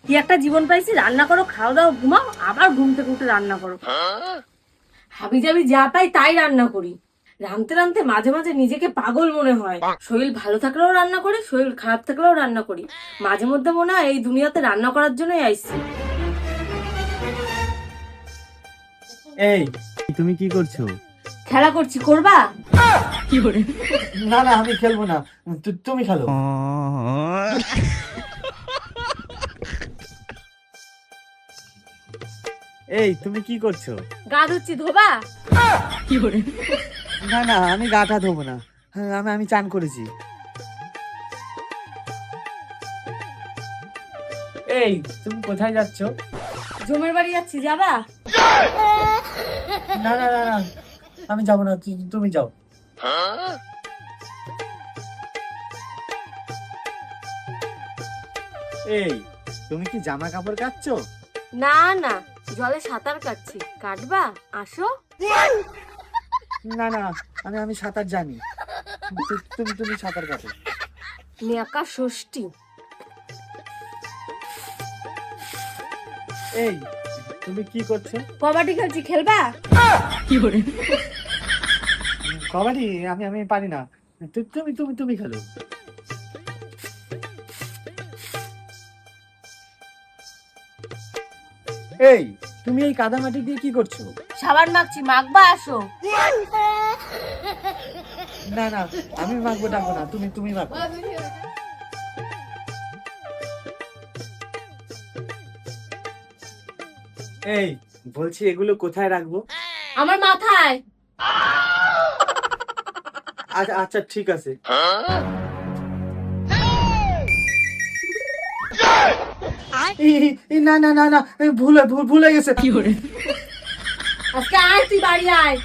কি একটা জীবন পাইছি, রান্না করো, খাওয়া দাও, ঘুমাও, আবার ঘুম থেকে উঠে রান্না করো। হাবি জাবি যা পাই তাই রান্না করি। রাঁধতে রাঁধতে মাঝে মাঝে নিজেকে পাগল মনে হয়। শরীর ভালো থাকলেও রান্না করি, শরীর খারাপ থাকলেও রান্না করি। মাঝে মধ্যে মনে হয় এই দুনিয়াতে রান্না করার জন্যই আইছি। এই তুমি কি করছো? খেলা করছি, করবা? কি করে? না না, আমি খেলবো না, তুমি খেলো। এই তুমি কি করছো? গা ধুচ্ছি, ধোবা? কি করে? না না, আমি গাটা ধোবো না, আমি চান করেছি। এই তুমি কোথায় যাচ্ছো? জমের বাড়ি যাচ্ছি, যাবা? না না না না, আমি যাবো না, তুমি যাও। এই তুমি কি জামা কাপড় কাচ্ছো? না না, জলে সাঁতার কাটছি। কাটবা? আসো। না না, আমি সাঁতার জানি, তুমি তুমি সাঁতার কাটো। নেকা ষষ্ঠী। এই তুমি কি করছো? কবাডি খেলছি, খেলবা? কি করে? কবাডি আমি আমি পারি না, তুমি তুমি তুমি খেলো। এই তুমি এই কাদা মাটি দিয়ে কি করছো? সাবান মাখছি, মাখবা? আসো। না না, আমি মাখবো টাখবো না, তুমি তুমি মাখো। এই বলছি এগুলো কোথায় রাখবো? আমার মাথায়। আচ্ছা আচ্ছা ঠিক আছে। না না না না, ভুল ভুল ভুল হয়ে গেছে। কি করে? আজকে আয়, তুই বাড়ি আয়।